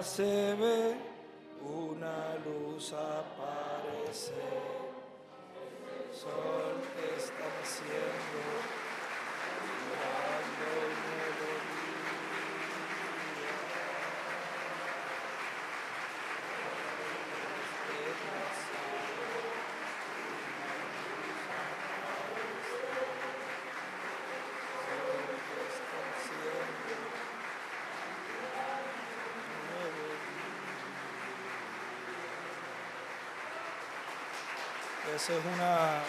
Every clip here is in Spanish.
Se ve una luz aparecer, el sol está naciendo, llorando en melodía. Esa es una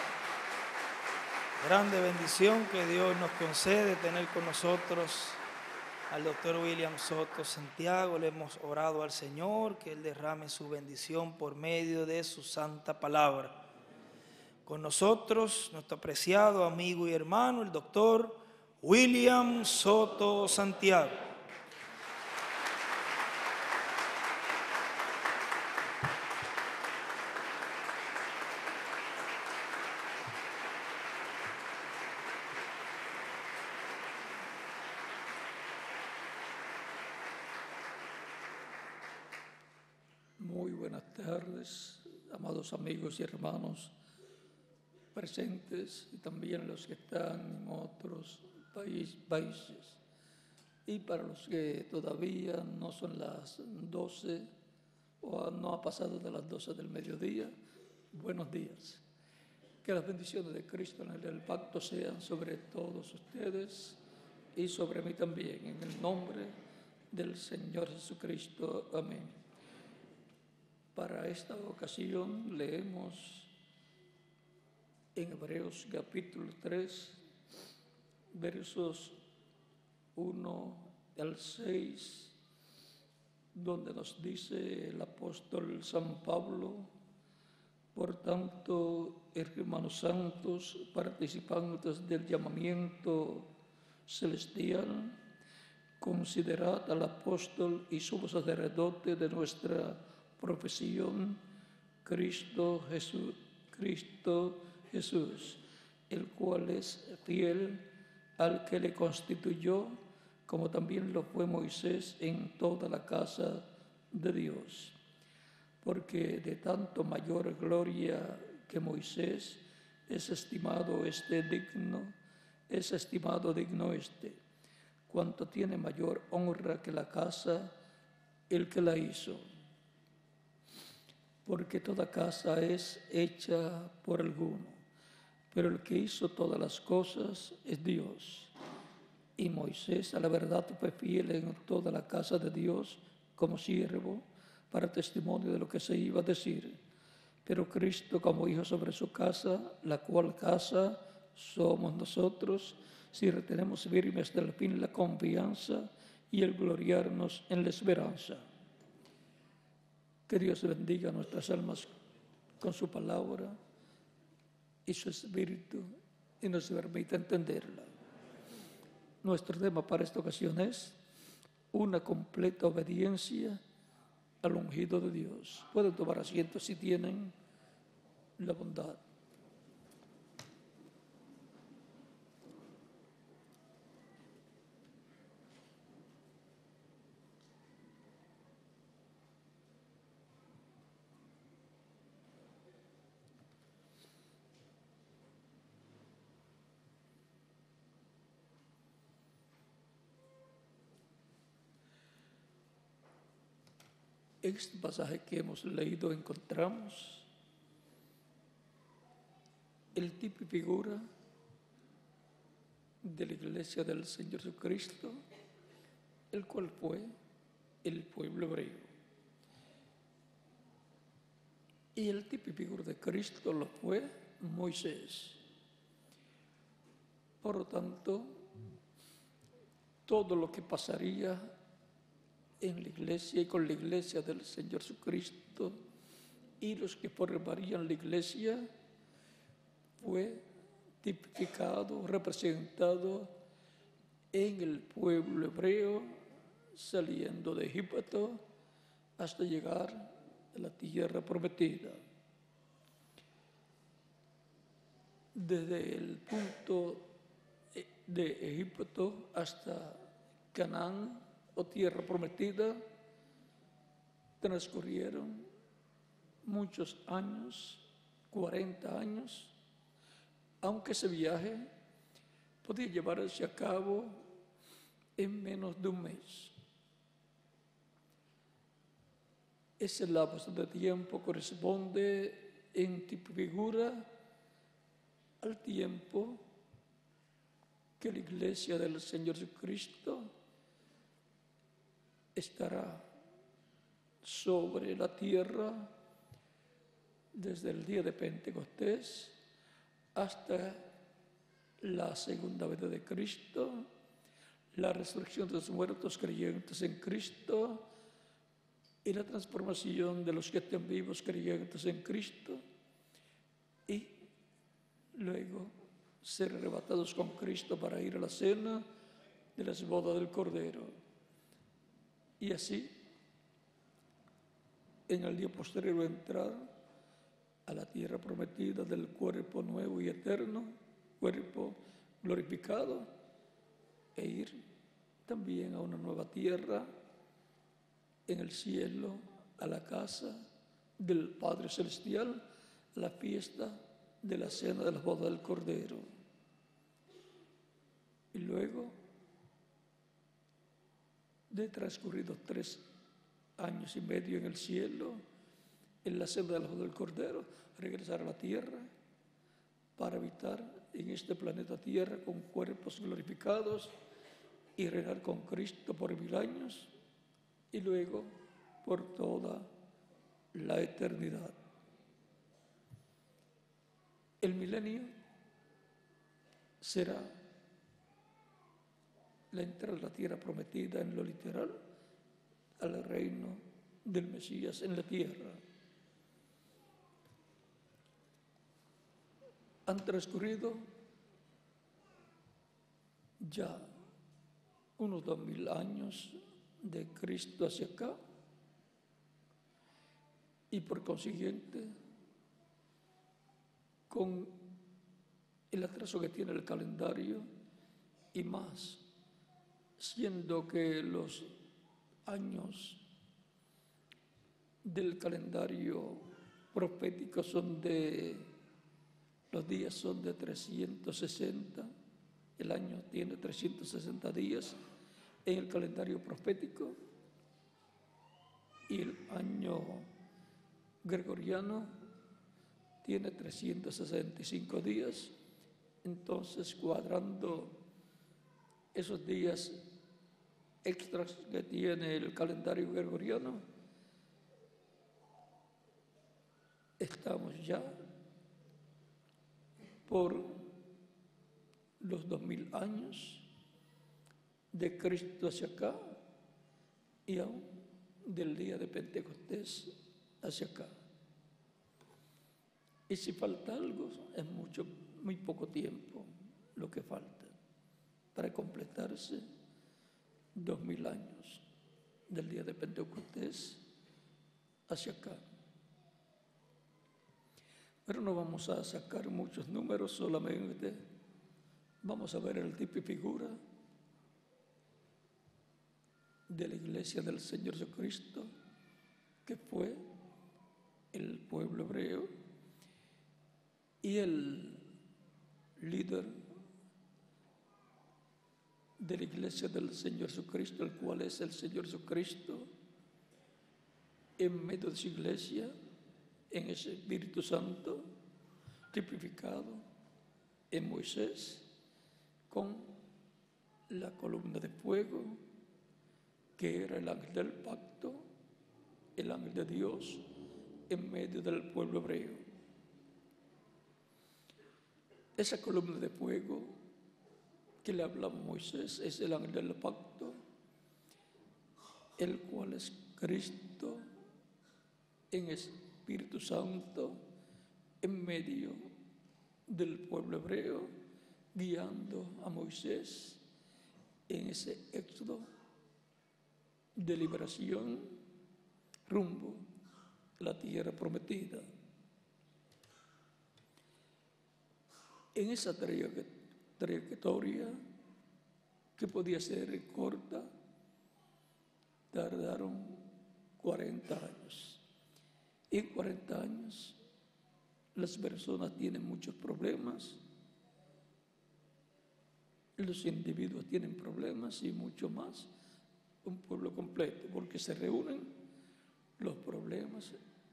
grande bendición que Dios nos concede, tener con nosotros al doctor William Soto Santiago. Le hemos orado al Señor que Él derrame su bendición por medio de su santa palabra. Con nosotros, nuestro apreciado amigo y hermano, el doctor William Soto Santiago. Muy buenas tardes, amados amigos y hermanos presentes y también los que están en otros países. Y para los que todavía no son las 12 o no ha pasado de las 12 del mediodía, buenos días. Que las bendiciones de Cristo en el pacto sean sobre todos ustedes y sobre mí también, en el nombre del Señor Jesucristo. Amén. Para esta ocasión leemos en Hebreos capítulo 3, versos 1 al 6, donde nos dice el apóstol San Pablo: por tanto, hermanos santos, participantes del llamamiento celestial, considerad al apóstol y sumo sacerdote de nuestra profesión, Cristo Jesús, el cual es fiel al que le constituyó, como también lo fue Moisés en toda la casa de Dios. Porque de tanto mayor gloria que Moisés es estimado digno cuanto tiene mayor honra que la casa el que la hizo. Porque toda casa es hecha por alguno, pero el que hizo todas las cosas es Dios. Y Moisés a la verdad fue fiel en toda la casa de Dios como siervo, para testimonio de lo que se iba a decir. Pero Cristo como hijo sobre su casa, la cual casa somos nosotros, si retenemos firme hasta el fin la confianza y el gloriarnos en la esperanza. Que Dios bendiga nuestras almas con su palabra y su espíritu y nos permita entenderla. Nuestro tema para esta ocasión es una completa obediencia al ungido de Dios. Pueden tomar asiento si tienen la bondad. Este pasaje que hemos leído encontramos el tipo y figura de la iglesia del Señor Jesucristo, el cual fue el pueblo hebreo. Y el tipo y figura de Cristo lo fue Moisés. Por lo tanto, todo lo que pasaría en la iglesia y con la iglesia del Señor Jesucristo y los que formarían la iglesia fue tipificado, representado en el pueblo hebreo, saliendo de Egipto hasta llegar a la tierra prometida. Desde el punto de Egipto hasta Canaán o tierra prometida, Transcurrieron muchos años, 40 años, aunque ese viaje podía llevarse a cabo en menos de un mes. Ese lapso de tiempo corresponde en tipo y figura al tiempo que la Iglesia del Señor Jesucristo estará sobre la tierra desde el día de Pentecostés hasta la segunda venida de Cristo, la resurrección de los muertos creyentes en Cristo y la transformación de los que estén vivos creyentes en Cristo y luego ser arrebatados con Cristo para ir a la cena de las bodas del Cordero. Y así, en el día posterior, entrar a la tierra prometida del cuerpo nuevo y eterno, cuerpo glorificado, e ir también a una nueva tierra en el cielo, a la casa del Padre Celestial, la fiesta de la cena de las bodas del Cordero. Y luego de transcurridos 3 años y medio en el cielo, en la cena de las bodas del Cordero, regresar a la tierra para habitar en este planeta Tierra con cuerpos glorificados y reinar con Cristo por 1000 años y luego por toda la eternidad. El milenio será la entrada a la tierra prometida en lo literal al reino del Mesías en la tierra. Han transcurrido ya unos 2000 años de Cristo hacia acá y por consiguiente con el atraso que tiene el calendario y más, siendo que los años del calendario profético los días son de 360, el año tiene 360 días en el calendario profético y el año gregoriano tiene 365 días. Entonces, cuadrando esos días extras que tiene el calendario gregoriano, estamos ya por los 2000 años de Cristo hacia acá y aún del día de Pentecostés hacia acá. Y si falta algo, es muy poco tiempo lo que falta para completarse 2000 años del día de Pentecostés hacia acá. Pero no vamos a sacar muchos números, solamente vamos a ver el tipo y figura de la Iglesia del Señor Jesucristo, que fue el pueblo hebreo y el líder de la Iglesia del Señor Jesucristo, el cual es el Señor Jesucristo, en medio de su Iglesia, en ese Espíritu Santo, tipificado en Moisés, con la columna de fuego, que era el ángel del pacto, el ángel de Dios, en medio del pueblo hebreo. Esa columna de fuego que le hablaba Moisés es el ángel del pacto, el cual es Cristo en Espíritu Santo en medio del pueblo hebreo, guiando a Moisés en ese éxodo de liberación rumbo a la tierra prometida. En esa trayectoria, que podía ser corta, tardaron 40 años. Y en 40 años las personas tienen muchos problemas, los individuos tienen problemas y mucho más, un pueblo completo, porque se reúnen los problemas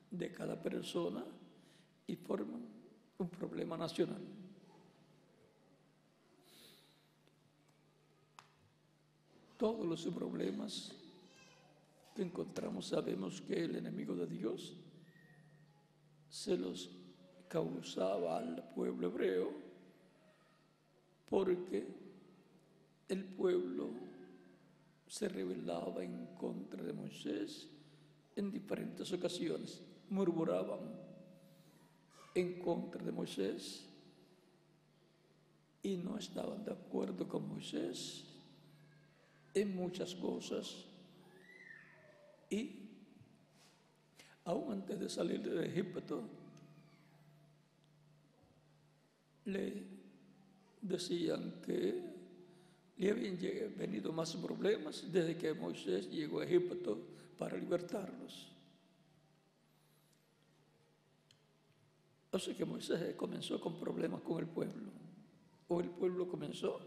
de cada persona y forman un problema nacional. Todos los problemas que encontramos, sabemos que el enemigo de Dios se los causaba al pueblo hebreo porque el pueblo se rebelaba en contra de Moisés en diferentes ocasiones, murmuraban en contra de Moisés y no estaban de acuerdo con Moisés en muchas cosas. Y aún antes de salir de Egipto, le decían que le habían venido más problemas desde que Moisés llegó a Egipto para libertarlos. O sea que Moisés comenzó con problemas con el pueblo, o el pueblo comenzó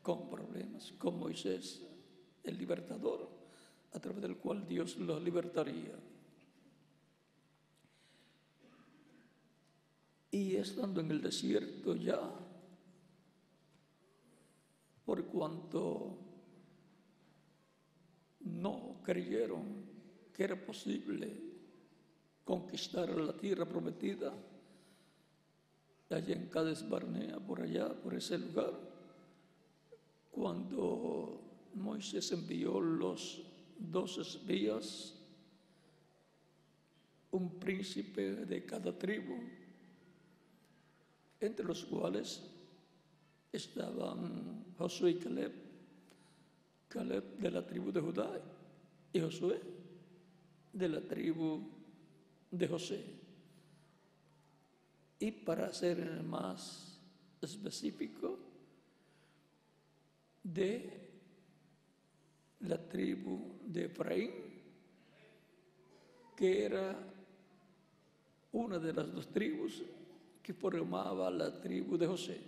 con problemas con Moisés, el libertador, a través del cual Dios los libertaría. Y estando en el desierto ya, por cuanto no creyeron que era posible conquistar la tierra prometida, allá en Cades Barnea, por allá, por ese lugar, cuando Moisés envió los 12 espías, un príncipe de cada tribu, entre los cuales estaban Josué y Caleb de la tribu de Judá y Josué de la tribu de José. Y para ser más específico, de la tribu de Efraín, que era una de las dos tribus que formaba la tribu de José,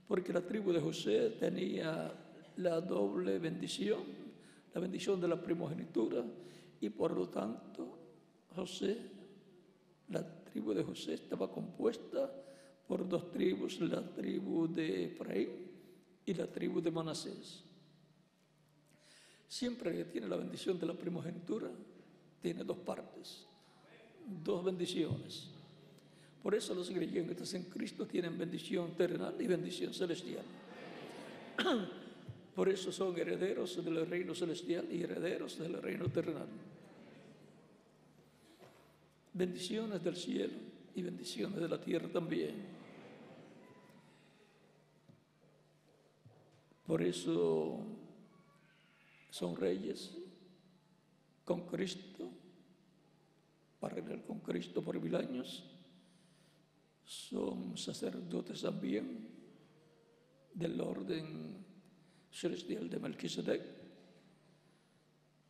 porque la tribu de José tenía la doble bendición, la bendición de la primogenitura, y por lo tanto la tribu de José estaba compuesta por dos tribus, la tribu de Efraín y la tribu de Manasés. Siempre que tiene la bendición de la primogenitura, tiene dos partes, dos bendiciones. Por eso los creyentes en Cristo tienen bendición terrenal y bendición celestial. Por eso son herederos del reino celestial y herederos del reino terrenal. Bendiciones del cielo y bendiciones de la tierra también. Por eso son reyes con Cristo, para reinar con Cristo por 1000 años. Son sacerdotes también del orden celestial de Melquisedec,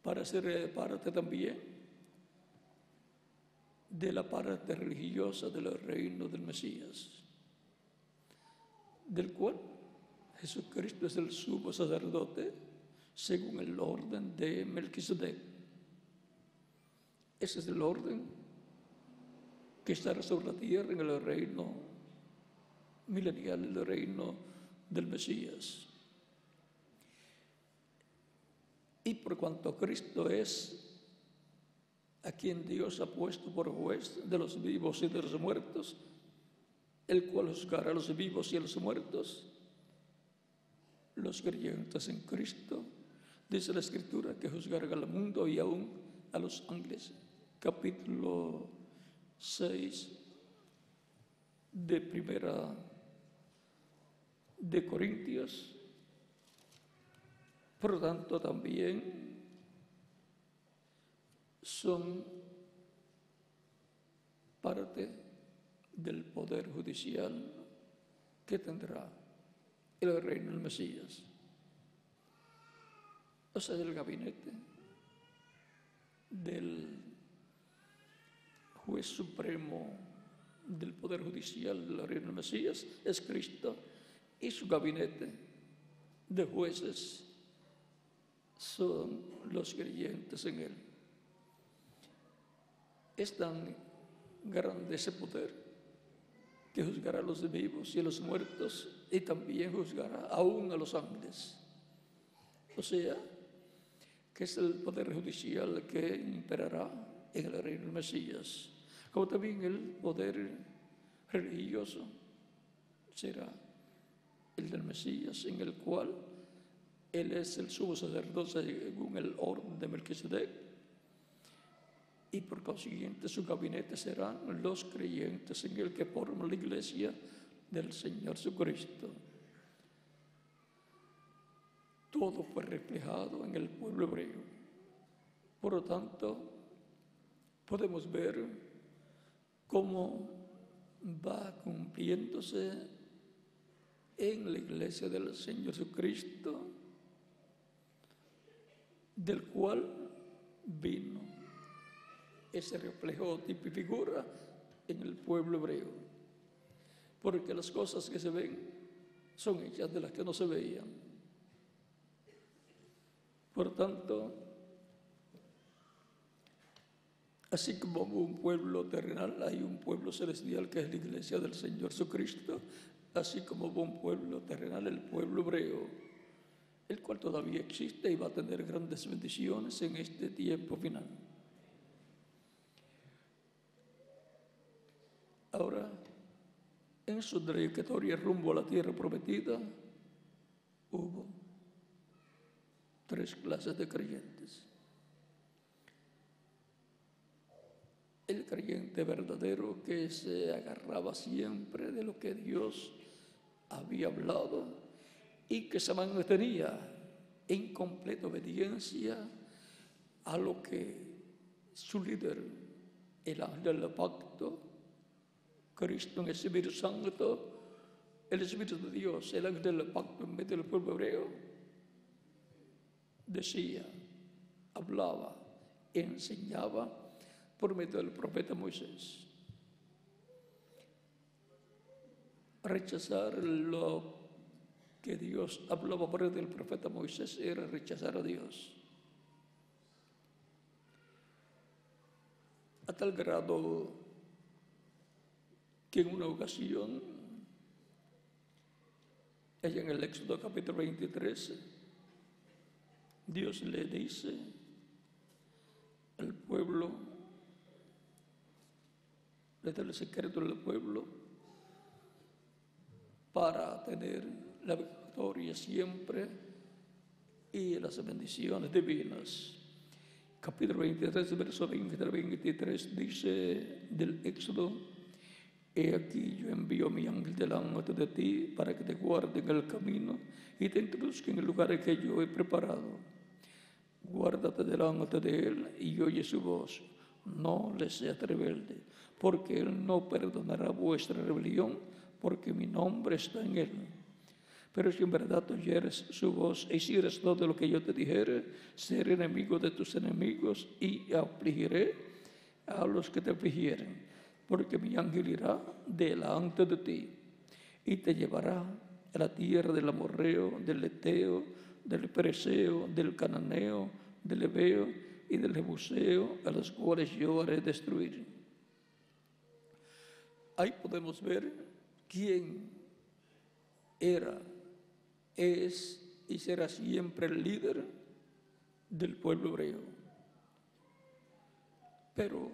para ser parte también de la parte religiosa del reino del Mesías, del cual Jesucristo es el sumo sacerdote según el orden de Melquisedec. Ese es el orden que estará sobre la tierra en el reino milenial, el reino del Mesías. Y por cuanto Cristo es a quien Dios ha puesto por juez de los vivos y de los muertos, el cual juzgará a los vivos y a los muertos, los creyentes en Cristo, dice la Escritura, que juzgará al mundo y aún a los ángeles. Capítulo 6 de Primera de Corintios. Por lo tanto, también son parte del poder judicial que tendrá el reino del Mesías. O sea, del gabinete del juez supremo del Poder Judicial del Reino del Mesías es Cristo, y su gabinete de jueces son los creyentes en Él. Es tan grande ese poder que juzgará a los vivos y a los muertos, y también juzgará aún a los ángeles. O sea, que es el poder judicial que imperará en el reino del Mesías, como también el poder religioso será el del Mesías, en el cual Él es el sumo sacerdote según el orden de Melquisedec, y por consiguiente su gabinete serán los creyentes en Él que forman la iglesia del Señor Jesucristo. Todo fue reflejado en el pueblo hebreo. Por lo tanto, podemos ver cómo va cumpliéndose en la iglesia del Señor Jesucristo, del cual vino ese reflejo, tipo y figura en el pueblo hebreo. Porque las cosas que se ven son hechas de las que no se veían. Por tanto, así como hubo un pueblo terrenal, hay un pueblo celestial que es la iglesia del Señor Jesucristo, así como hubo un pueblo terrenal, el pueblo hebreo, el cual todavía existe y va a tener grandes bendiciones en este tiempo final. Ahora, en su trayectoria rumbo a la tierra prometida, hubo 3 clases de creyentes. El creyente verdadero, que se agarraba siempre de lo que Dios había hablado y que se mantenía en completa obediencia a lo que su líder, el ángel del pacto, Cristo en el Espíritu Santo, el Espíritu de Dios, el ángel del pacto en medio del pueblo hebreo, decía, hablaba, enseñaba por medio del profeta Moisés. Rechazar lo que Dios hablaba por medio del profeta Moisés era rechazar a Dios. A tal grado que en una ocasión, allá en el Éxodo capítulo 23, Dios le dice al pueblo, le da el secreto del pueblo para tener la victoria siempre y las bendiciones divinas. Capítulo 23, verso 20 al 23 dice del Éxodo: He aquí yo envío a mi ángel delante de ti para que te guarde en el camino y te introduzca en el lugar que yo he preparado. Guárdate delante de él y oye su voz. No le seas rebelde, porque él no perdonará vuestra rebelión, porque mi nombre está en él. Pero si en verdad oyeres su voz e hicieres todo lo que yo te dijere, seré enemigo de tus enemigos y afligiré a los que te afligieren, porque mi ángel irá delante de ti y te llevará a la tierra del amorreo, del eteo, del pereceo, del cananeo, del heveo y del jebuseo, a los cuales yo haré destruir. Ahí podemos ver quién era, es y será siempre el líder del pueblo hebreo. Pero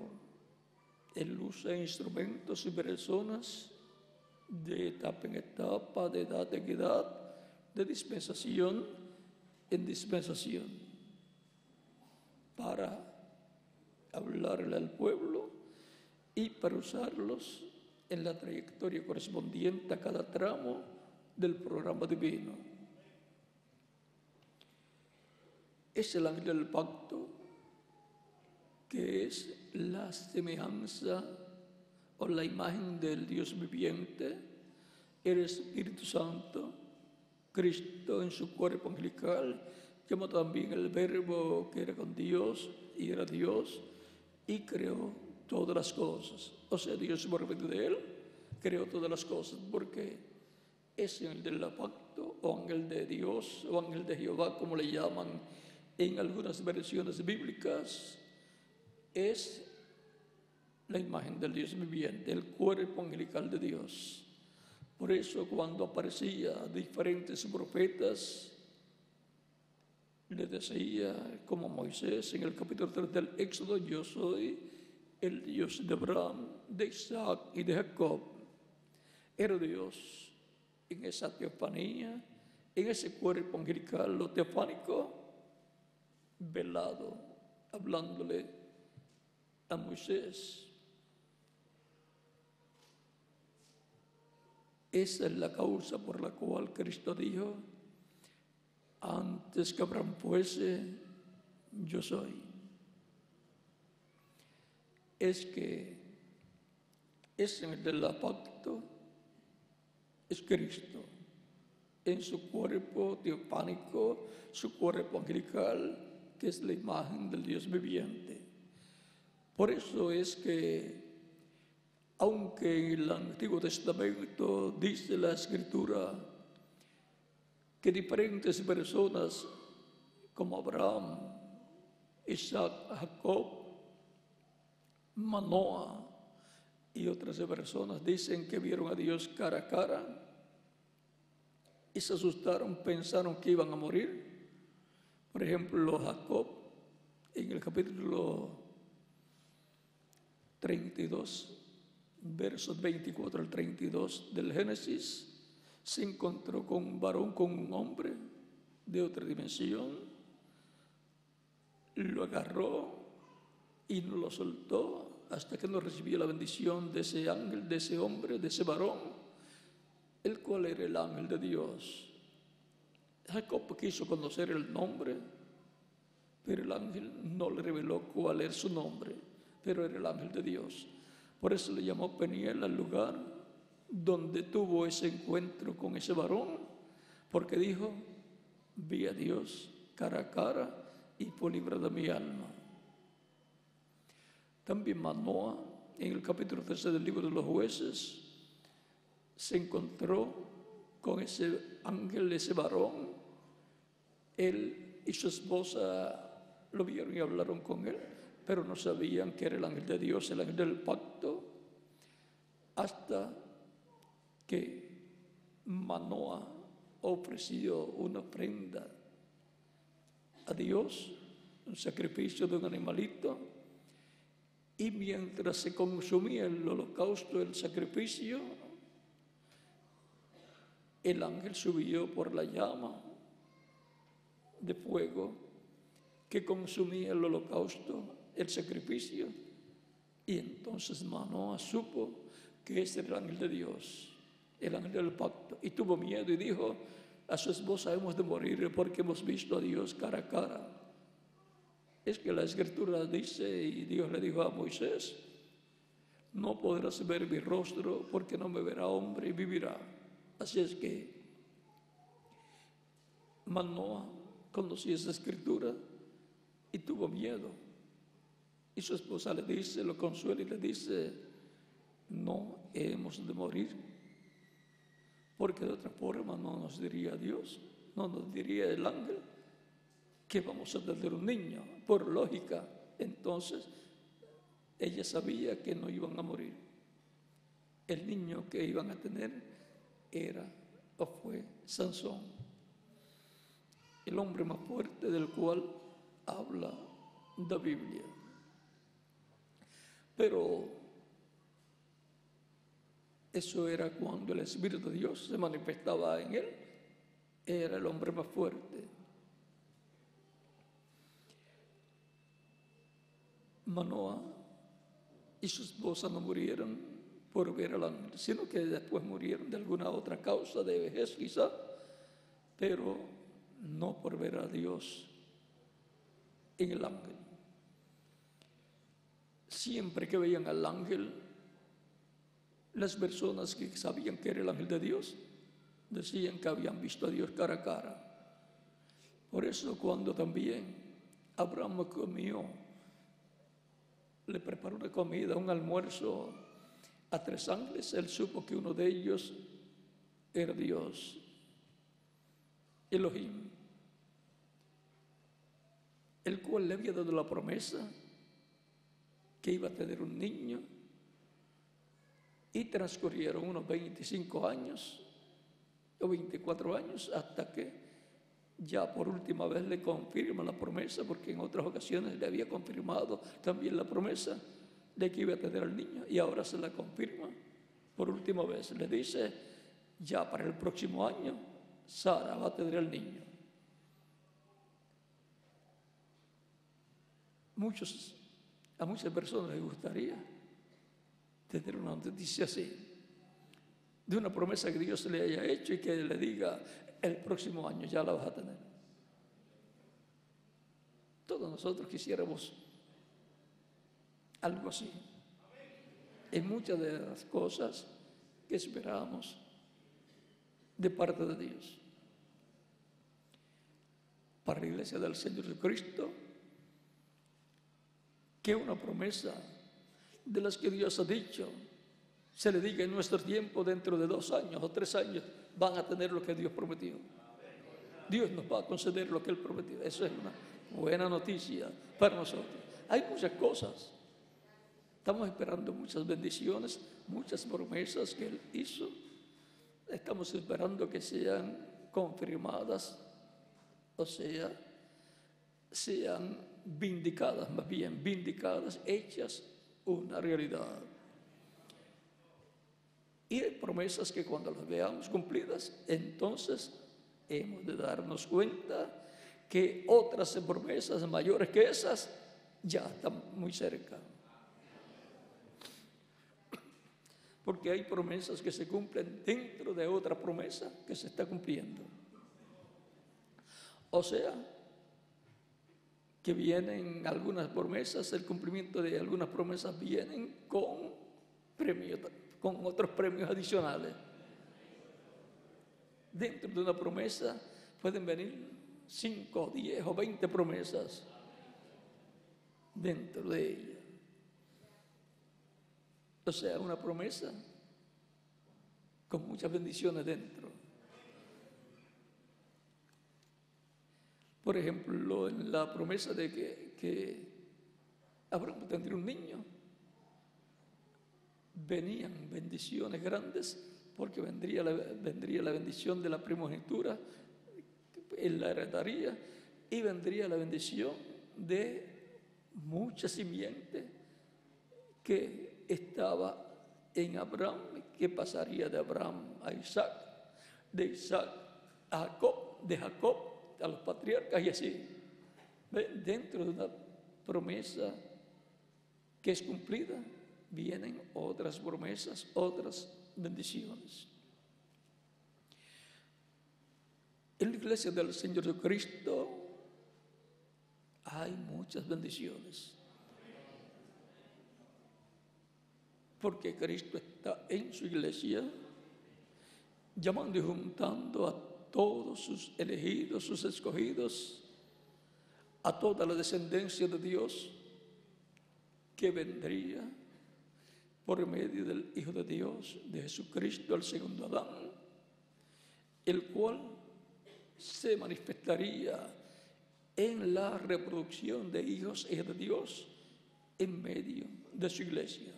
él usa instrumentos y personas de etapa en etapa, de edad en edad, de dispensación en dispensación, para hablarle al pueblo y para usarlos en la trayectoria correspondiente a cada tramo del programa divino. Es el ángel del pacto, que es la semejanza o la imagen del Dios viviente, el Espíritu Santo, Cristo en su cuerpo angelical, como también el Verbo que era con Dios, y era Dios y creó todas las cosas. O sea, Dios por medio de él creó todas las cosas, porque es ángel del pacto o ángel de Dios o ángel de Jehová, como le llaman en algunas versiones bíblicas, es la imagen del Dios viviente, el cuerpo angelical de Dios. Por eso cuando aparecía a diferentes profetas, le decía, como Moisés en el capítulo 3 del Éxodo: yo soy el Dios de Abraham, de Isaac y de Jacob. Era Dios en esa teofanía, en ese cuerpo angelical, lo teofánico, velado, hablándole a Moisés. Esa es la causa por la cual Cristo dijo: antes que Abraham fuese, yo soy. Es que es en el del pacto, es Cristo, en su cuerpo teofánico, su cuerpo angelical, que es la imagen del Dios viviente. Por eso es que, aunque en el Antiguo Testamento dice la Escritura que diferentes personas como Abraham, Isaac, Jacob, Manoah y otras personas dicen que vieron a Dios cara a cara y se asustaron, pensaron que iban a morir. Por ejemplo, Jacob, en el capítulo 32, versos 24 al 32 del Génesis, se encontró con un varón, con un hombre de otra dimensión, lo agarró y no lo soltó hasta que no recibió la bendición de ese ángel, de ese hombre, de ese varón, el cual era el ángel de Dios. Jacob quiso conocer el nombre, pero el ángel no le reveló cuál era su nombre, pero era el ángel de Dios. Por eso le llamó Peniel al lugar donde tuvo ese encuentro con ese varón, porque dijo: vi a Dios cara a cara y fue librada mi alma. También Manoah, en el capítulo 13 del libro de los Jueces, se encontró con ese ángel, ese varón. Él y su esposa lo vieron y hablaron con él, pero no sabían que era el ángel de Dios, el ángel del pacto, hasta que Manoah ofreció una ofrenda a Dios, un sacrificio de un animalito, y mientras se consumía el holocausto, el sacrificio, el ángel subió por la llama de fuego que consumía el holocausto, el sacrificio, y entonces Manoah supo que ese era el ángel de Dios, el ángel del pacto, y tuvo miedo y dijo a su esposa: hemos de morir porque hemos visto a Dios cara a cara. Es que la Escritura dice, y Dios le dijo a Moisés: no podrás ver mi rostro porque no me verá hombre y vivirá. Así es que Manoah conocía esa Escritura y tuvo miedo. Y su esposa le dice, lo consuela y le dice: no hemos de morir, porque de otra forma no nos diría Dios, no nos diría el ángel que vamos a tener un niño, por lógica. Entonces ella sabía que no iban a morir. El niño que iban a tener era o fue Sansón, el hombre más fuerte del cual habla la Biblia. Pero eso era cuando el Espíritu de Dios se manifestaba en él, era el hombre más fuerte. Manoah y su esposa no murieron por ver al ángel, sino que después murieron de alguna otra causa, de vejez quizá, pero no por ver a Dios en el ángel. Siempre que veían al ángel, las personas que sabían que era el ángel de Dios decían que habían visto a Dios cara a cara. Por eso cuando también Abraham comió le preparó una comida, un almuerzo a 3 ángeles. Él supo que uno de ellos era Dios, Elohim, el cual le había dado la promesa que iba a tener un niño. Y transcurrieron unos 25 años o 24 años hasta que ya por última vez le confirma la promesa, porque en otras ocasiones le había confirmado también la promesa de que iba a tener al niño, y ahora se la confirma por última vez. Le dice, ya para el próximo año Sara va a tener al niño. A muchas personas les gustaría tener una noticia así, de una promesa que Dios le haya hecho y que le diga, el próximo año ya la vas a tener. Todos nosotros quisiéramos algo así en muchas de las cosas que esperamos de parte de Dios. Para la Iglesia del Señor Jesucristo, que una promesa de las que Dios ha dicho se le diga en nuestro tiempo, dentro de 2 años o 3 años van a tener lo que Dios prometió. Dios nos va a conceder lo que Él prometió. Eso es una buena noticia para nosotros. Hay muchas cosas. Estamos esperando muchas bendiciones, muchas promesas que Él hizo. Estamos esperando que sean confirmadas, o sea, sean vindicadas, más bien vindicadas, hechas una realidad. Y hay promesas que cuando las veamos cumplidas, entonces hemos de darnos cuenta que otras promesas mayores que esas ya están muy cerca. Porque hay promesas que se cumplen dentro de otra promesa que se está cumpliendo. O sea, que vienen algunas promesas, el cumplimiento de algunas promesas vienen con premios, con otros premios adicionales. Dentro de una promesa pueden venir 5, 10 o 20 promesas dentro de ella. O sea, una promesa con muchas bendiciones dentro. Por ejemplo, en la promesa de que Abraham tendría un niño, venían bendiciones grandes, porque vendría la bendición de la primogenitura, él la heredaría, y vendría la bendición de mucha simiente que estaba en Abraham, que pasaría de Abraham a Isaac, de Isaac a Jacob, de Jacob a los patriarcas, y así. Dentro de una promesa que es cumplida, vienen otras promesas, otras bendiciones. En la Iglesia del Señor Jesucristo hay muchas bendiciones, porque Cristo está en su iglesia, llamando y juntando a todos sus elegidos, sus escogidos, a toda la descendencia de Dios que vendría por medio del Hijo de Dios, de Jesucristo, el segundo Adán, el cual se manifestaría en la reproducción de hijos e hijas de Dios en medio de su iglesia,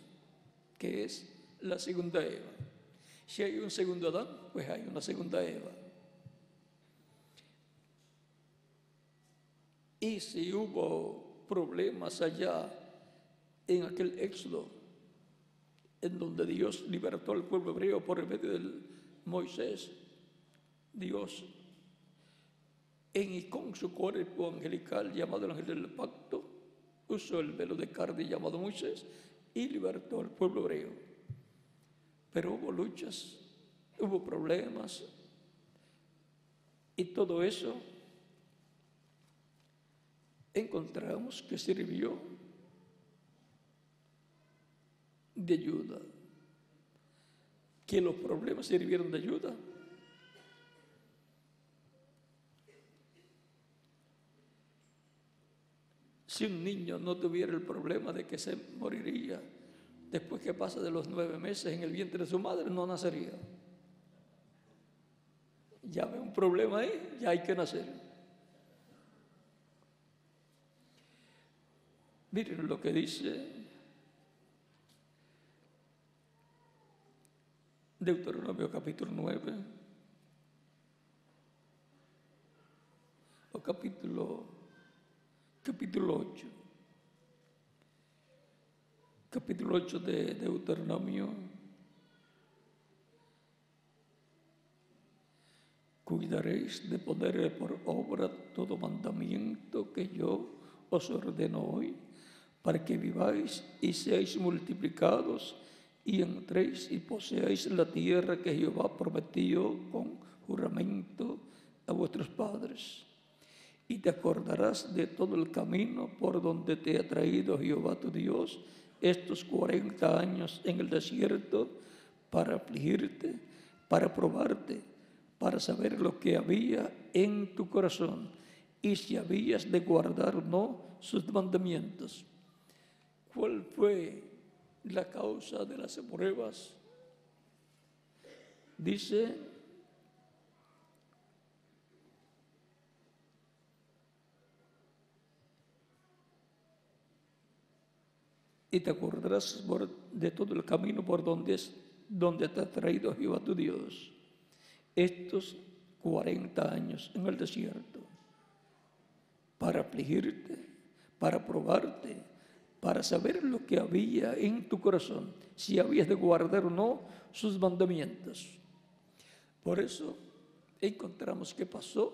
que es la segunda Eva. Si hay un segundo Adán, pues hay una segunda Eva. Y si hubo problemas allá en aquel Éxodo, en donde Dios libertó al pueblo hebreo por medio de Moisés, Dios, y con su cuerpo angelical llamado el ángel del pacto, usó el velo de carne llamado Moisés y libertó al pueblo hebreo. Pero hubo luchas, hubo problemas, y todo eso encontramos que sirvió de ayuda, que los problemas sirvieron de ayuda. Si un niño no tuviera el problema de que se moriría después que pasa de los 9 meses en el vientre de su madre, no nacería. Ya ve un problema ahí, ya hay que nacer. Miren lo que dice Deuteronomio capítulo 9, o capítulo 8. Capítulo 8 de Deuteronomio. Cuidaréis de poner por obra todo mandamiento que yo os ordeno hoy, para que viváis y seáis multiplicados y entréis y poseáis la tierra que Jehová prometió con juramento a vuestros padres. Y te acordarás de todo el camino por donde te ha traído Jehová tu Dios estos 40 años en el desierto, para afligirte, para probarte, para saber lo que había en tu corazón y si habías de guardar o no sus mandamientos. ¿Cuál fue la causa de las pruebas? Dice: y te acordarás de todo el camino por donde te ha traído Jehová tu Dios estos 40 años en el desierto, para afligirte, para probarte, para saber lo que había en tu corazón, si habías de guardar o no sus mandamientos. Por eso encontramos que pasó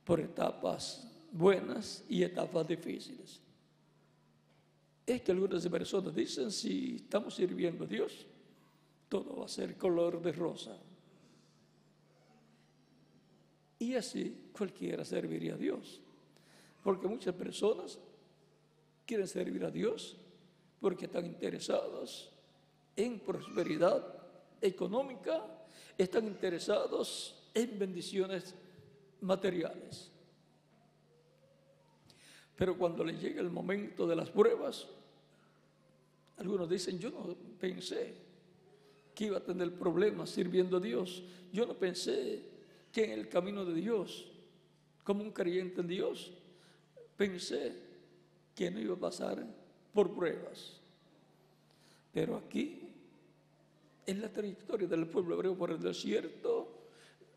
por etapas buenas y etapas difíciles. Es que algunas personas dicen: si estamos sirviendo a Dios, todo va a ser color de rosa. Y así cualquiera serviría a Dios. Porque muchas personas quieren servir a Dios porque están interesados en prosperidad económica, están interesados en bendiciones materiales. Pero cuando les llega el momento de las pruebas, algunos dicen: yo no pensé que iba a tener problemas sirviendo a Dios. Yo no pensé que en el camino de Dios, como un creyente en Dios, pensé que no iba a pasar por pruebas. Pero aquí, en la trayectoria del pueblo hebreo por el desierto,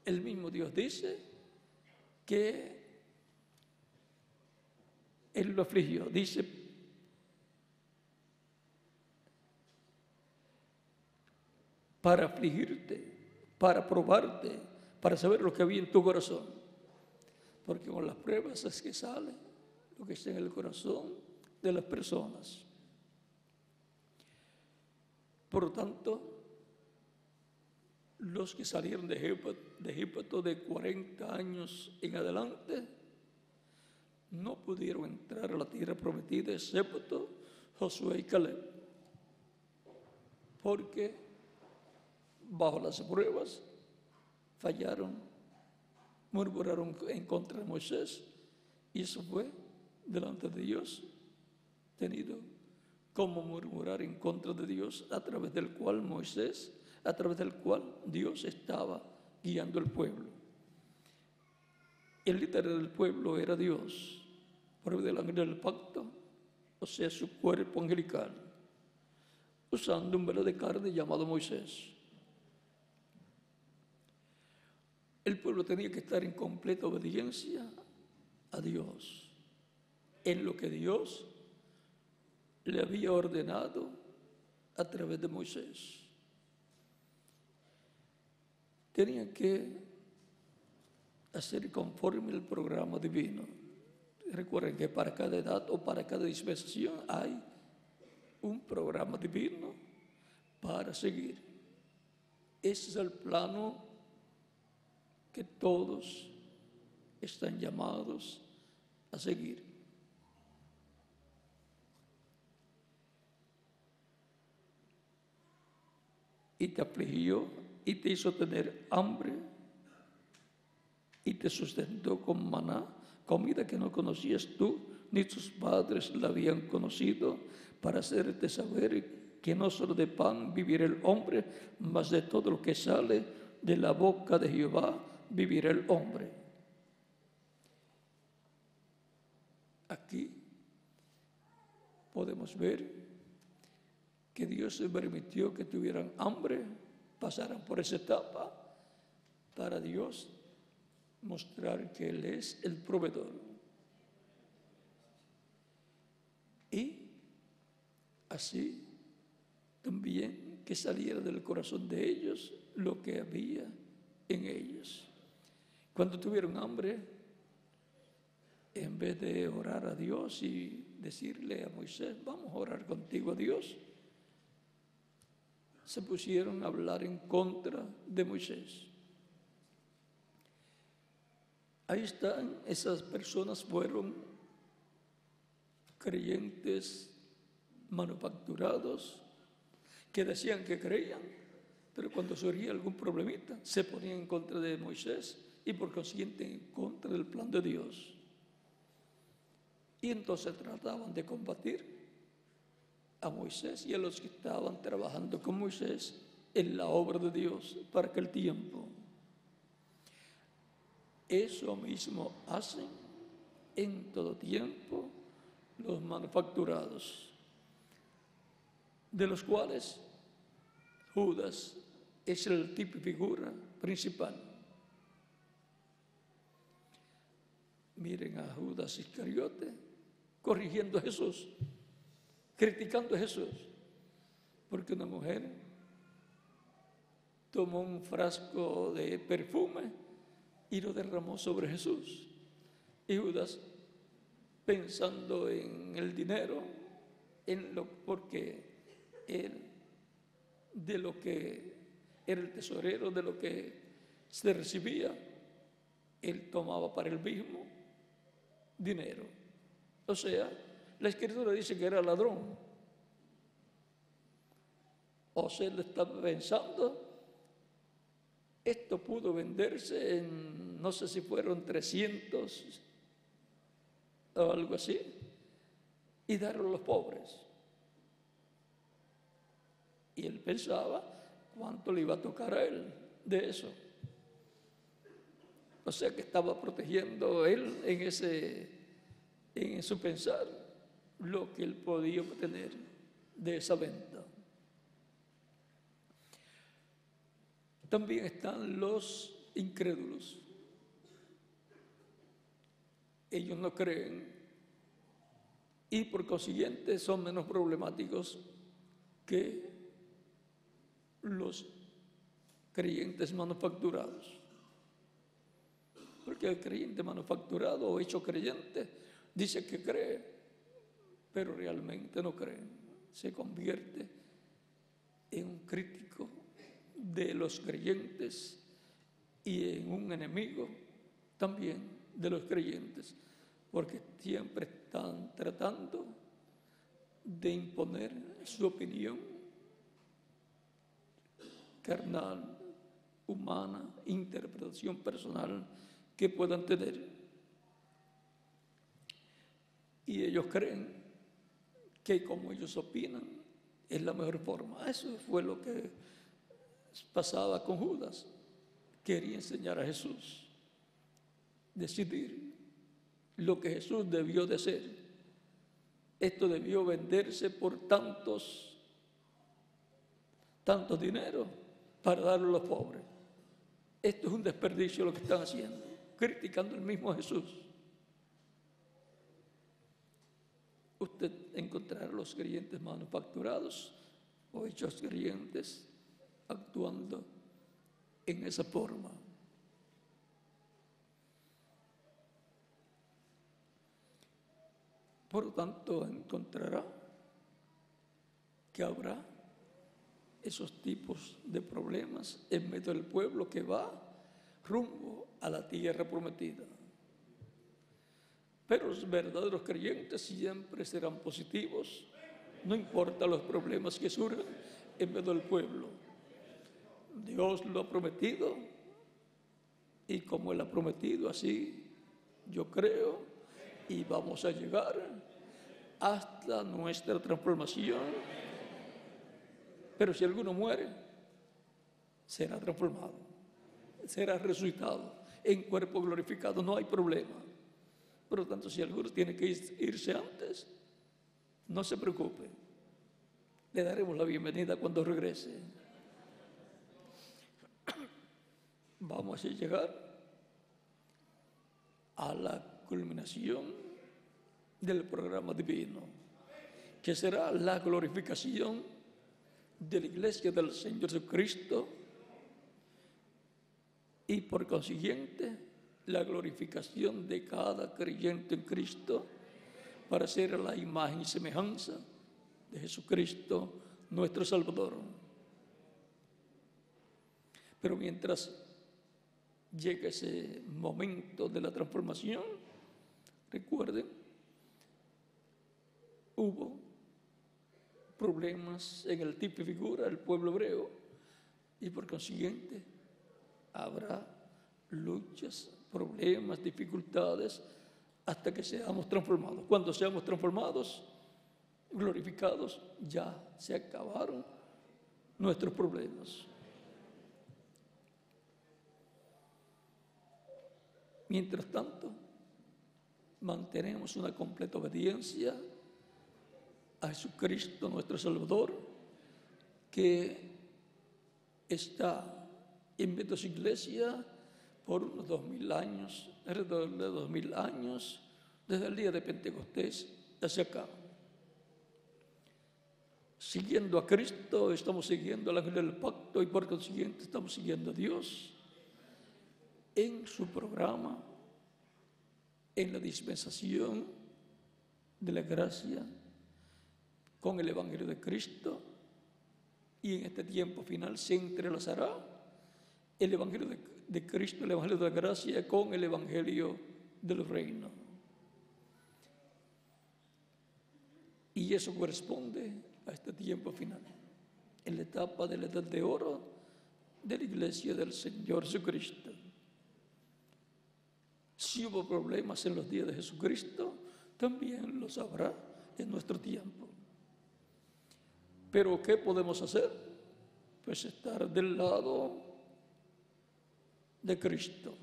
el mismo Dios dice que Él lo afligió. Dice: para afligirte, para probarte, para saber lo que había en tu corazón. Porque con las pruebas es que sale lo que está en el corazón de las personas. Por lo tanto, los que salieron de Egipto de 40 años en adelante no pudieron entrar a la tierra prometida, excepto Josué y Caleb, porque bajo las pruebas fallaron, murmuraron en contra de Moisés, y eso fue delante de Dios tenido como murmurar en contra de Dios, a través del cual Dios estaba guiando al pueblo. El líder del pueblo era Dios, por medio del ángel del pacto, o sea, su cuerpo angelical, usando un velo de carne llamado Moisés. El pueblo tenía que estar en completa obediencia a Dios, en lo que Dios le había ordenado a través de Moisés. Tenían que hacer conforme el programa divino. Recuerden que para cada edad o para cada dispensación hay un programa divino para seguir. Ese es el plano que todos están llamados a seguir. Y te afligió y te hizo tener hambre y te sustentó con maná, comida que no conocías tú, ni tus padres la habían conocido, para hacerte saber que no solo de pan vivirá el hombre, mas de todo lo que sale de la boca de Jehová vivirá el hombre. Aquí podemos ver que Dios se permitió que tuvieran hambre, pasaran por esa etapa, para Dios mostrar que Él es el proveedor. Y así también que saliera del corazón de ellos lo que había en ellos. Cuando tuvieron hambre, en vez de orar a Dios y decirle a Moisés, vamos a orar contigo a Dios, se pusieron a hablar en contra de Moisés. Ahí están, esas personas fueron creyentes manufacturados que decían que creían, pero cuando surgía algún problemita se ponían en contra de Moisés y por consiguiente en contra del plan de Dios. Y entonces trataban de combatir a Moisés y a los que estaban trabajando con Moisés en la obra de Dios para aquel tiempo. Eso mismo hacen en todo tiempo los manufacturados, de los cuales Judas es el tipo y figura principal. Miren a Judas Iscariote corrigiendo a Jesús, criticando a Jesús, porque una mujer tomó un frasco de perfume y lo derramó sobre Jesús. Y Judas, pensando en el dinero, porque él, de lo que era el tesorero, de lo que se recibía, él tomaba para él mismo dinero. O sea, la Escritura dice que era ladrón. O sea, él estaba pensando, esto pudo venderse en, no sé si fueron 300 o algo así, y darlo a los pobres. Y él pensaba cuánto le iba a tocar a él de eso. O sea que estaba protegiendo él en su pensar lo que él podía obtener de esa venta. También están los incrédulos. Ellos no creen y por consiguiente son menos problemáticos que los creyentes manufacturados. Porque el creyente manufacturado o hecho creyente dice que cree, pero realmente no cree. Se convierte en un crítico de los creyentes y en un enemigo también de los creyentes, porque siempre están tratando de imponer su opinión carnal, humana, interpretación personal que puedan tener. Y ellos creen que como ellos opinan es la mejor forma. Eso fue lo que pasaba con Judas. Quería enseñar a Jesús, decidir lo que Jesús debió de hacer. Esto debió venderse por tanto dinero para darlo a los pobres. Esto es un desperdicio lo que están haciendo, criticando el mismo Jesús. Usted encontrará a los creyentes manufacturados o hechos creyentes actuando en esa forma. Por lo tanto, encontrará que habrá esos tipos de problemas en medio del pueblo que va rumbo a la tierra prometida. Pero los verdaderos creyentes siempre serán positivos, no importa los problemas que surjan en medio del pueblo. Dios lo ha prometido y como Él ha prometido, así yo creo y vamos a llegar hasta nuestra transformación. Pero si alguno muere, será transformado, será resucitado en cuerpo glorificado, no hay problema. Por lo tanto, si alguno tiene que irse antes, no se preocupe, le daremos la bienvenida cuando regrese. Vamos a llegar a la culminación del programa divino, que será la glorificación de la Iglesia del Señor Jesucristo y por consiguiente la glorificación de cada creyente en Cristo para ser la imagen y semejanza de Jesucristo nuestro Salvador. Pero mientras llega ese momento de la transformación, recuerden, hubo problemas en el tipo y figura del pueblo hebreo y por consiguiente habrá luchas, problemas, dificultades hasta que seamos transformados. Cuando seamos transformados, glorificados, ya se acabaron nuestros problemas. Mientras tanto, mantenemos una completa obediencia a Jesucristo, nuestro Salvador, que está en medio de su iglesia por unos 2000 años, alrededor de 2000 años, desde el día de Pentecostés hacia acá. Siguiendo a Cristo, estamos siguiendo al ángel del pacto y por consiguiente estamos siguiendo a Dios en su programa, en la dispensación de la gracia con el Evangelio de Cristo, y en este tiempo final se entrelazará el Evangelio de Cristo, el Evangelio de la gracia con el Evangelio del reino. Y eso corresponde a este tiempo final, en la etapa de la edad de oro de la iglesia del Señor Jesucristo. Si hubo problemas en los días de Jesucristo, también los habrá en nuestro tiempo. Pero ¿qué podemos hacer? Pues estar del lado de Cristo.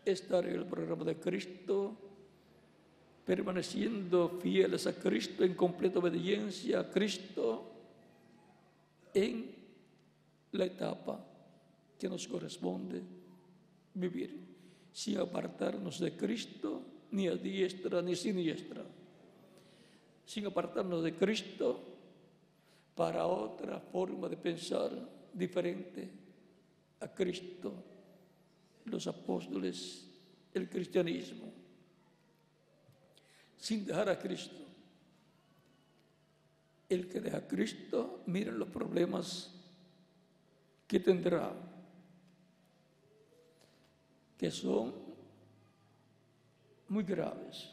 Estar en el programa de Cristo, permaneciendo fieles a Cristo, en completa obediencia a Cristo, en la etapa que nos corresponde vivir, sin apartarnos de Cristo, ni a diestra ni siniestra, sin apartarnos de Cristo para otra forma de pensar diferente a Cristo, los apóstoles, el cristianismo, sin dejar a Cristo. El que deja a Cristo, miren los problemas que tendrá, que son muy graves.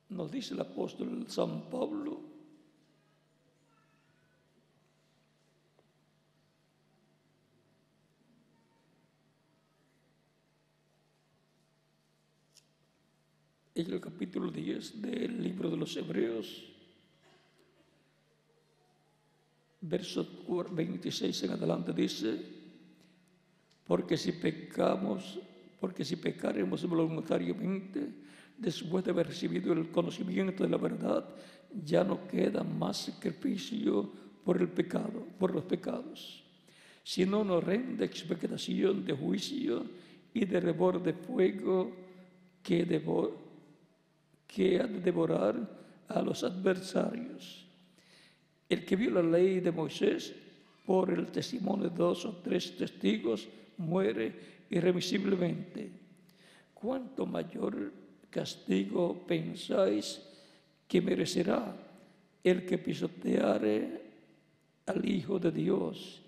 Nos dice el apóstol San Pablo en el capítulo 10 del libro de los Hebreos, verso 26 en adelante, dice: porque si pecaremos voluntariamente, después de haber recibido el conocimiento de la verdad, ya no queda más sacrificio por los pecados, sino una horrenda expectación de juicio y de hervor de fuego que ha de devorar a los adversarios. El que vio la ley de Moisés por el testimonio de 2 o 3 testigos muere irremisiblemente. ¿Cuánto mayor castigo pensáis que merecerá el que pisoteare al Hijo de Dios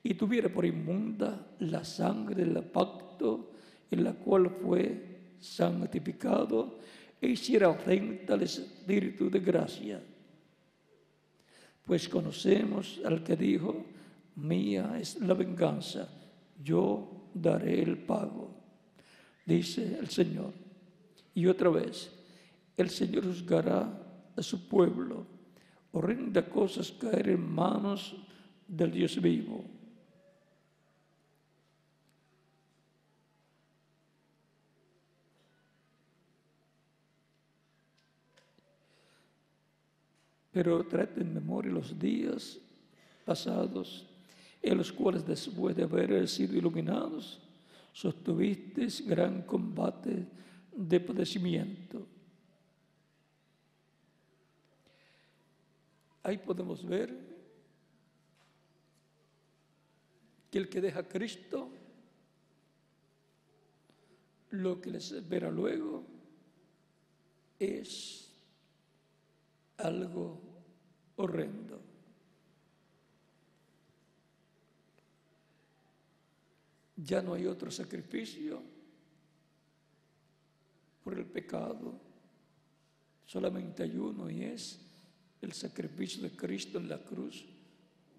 y tuviera por inmunda la sangre del pacto en la cual fue santificado e hiciera ofrenda al Espíritu de gracia? Pues conocemos al que dijo: mía es la venganza, yo daré el pago, dice el Señor. Y otra vez, el Señor juzgará a su pueblo, horrenda cosas caer en manos del Dios vivo. Pero trate en memoria los días pasados, en los cuales después de haber sido iluminados, sostuvisteis gran combate de padecimiento. Ahí podemos ver que el que deja a Cristo, lo que les espera luego es algo horrendo. Ya no hay otro sacrificio por el pecado, solamente hay uno, y es el sacrificio de Cristo en la cruz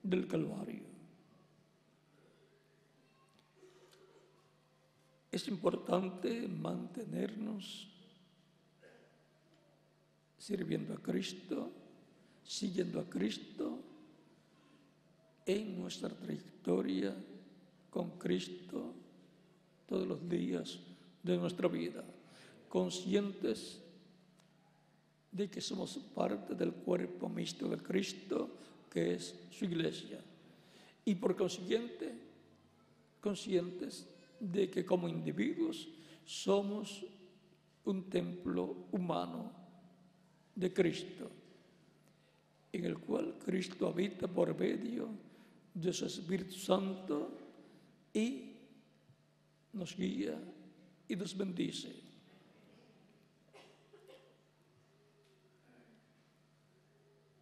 del Calvario. Es importante mantenernos sirviendo a Cristo, siguiendo a Cristo en nuestra trayectoria con Cristo todos los días de nuestra vida, conscientes de que somos parte del cuerpo místico de Cristo, que es su iglesia, y por consiguiente conscientes de que como individuos somos un templo humano de Cristo, en el cual Cristo habita por medio de su Espíritu Santo y nos guía y nos bendice.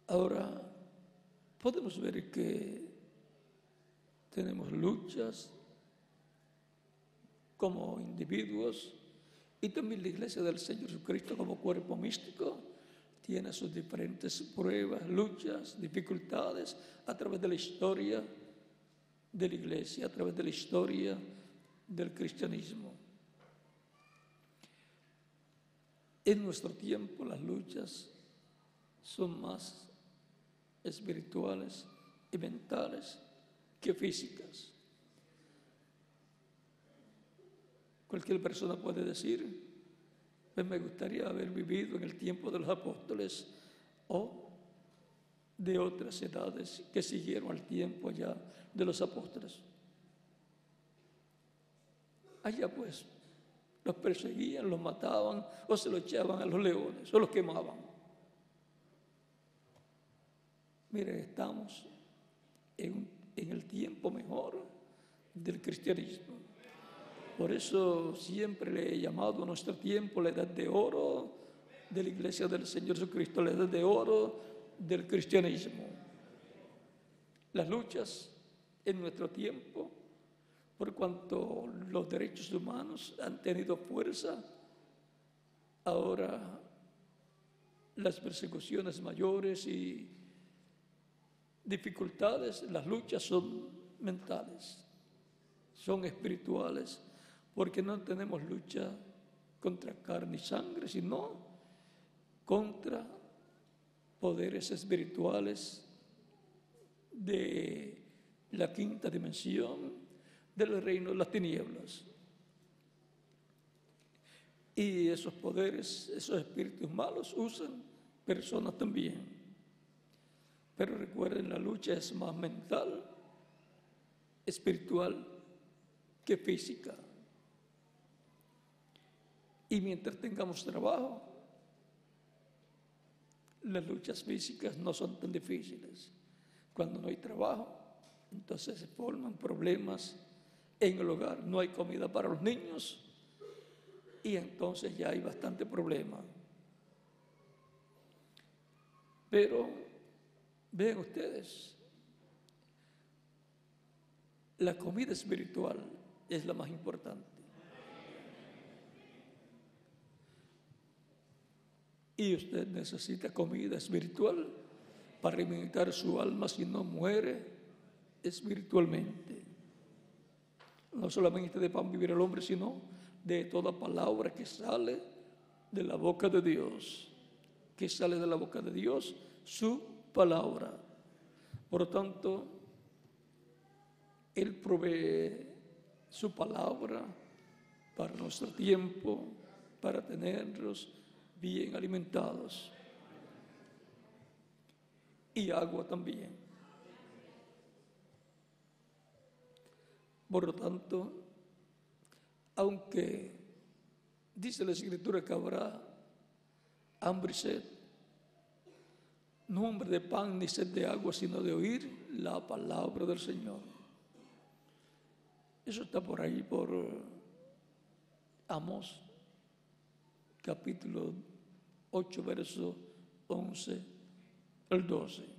Ahora, podemos ver que tenemos luchas como individuos, y también la Iglesia del Señor Jesucristo como cuerpo místico tiene sus diferentes pruebas, luchas, dificultades a través de la historia de la Iglesia, a través de la historia del cristianismo. En nuestro tiempo las luchas son más espirituales y mentales que físicas. Cualquier persona puede decir, pues me gustaría haber vivido en el tiempo de los apóstoles o de otras edades que siguieron al tiempo ya de los apóstoles. Allá pues los perseguían, los mataban o se los echaban a los leones o los quemaban. Mire, estamos en el tiempo mejor del cristianismo. Por eso siempre le he llamado a nuestro tiempo la edad de oro de la Iglesia del Señor Jesucristo, la edad de oro del cristianismo. Las luchas en nuestro tiempo, por cuanto los derechos humanos han tenido fuerza, ahora las persecuciones mayores y dificultades, las luchas son mentales, son espirituales, porque no tenemos lucha contra carne y sangre, sino contra poderes espirituales de la quinta dimensión del reino de las tinieblas. Y esos poderes, esos espíritus malos usan personas también. Pero recuerden, la lucha es más mental, espiritual que física. Y mientras tengamos trabajo, las luchas físicas no son tan difíciles. Cuando no hay trabajo, entonces se forman problemas en el hogar. No hay comida para los niños y entonces ya hay bastante problema. Pero vean ustedes, la comida espiritual es la más importante. Y usted necesita comida espiritual para alimentar su alma, si no muere espiritualmente. No solamente de pan vivir el hombre, sino de toda palabra que sale de la boca de Dios. Que sale de la boca de Dios, su palabra. Por lo tanto, Él provee su palabra para nuestro tiempo, para tenerlos bien alimentados. Y agua también. Por lo tanto, aunque dice la Escritura que habrá hambre y sed, no hambre de pan ni sed de agua, sino de oír la palabra del Señor. Eso está por ahí, por Amós, capítulo 8, verso 11 al 12.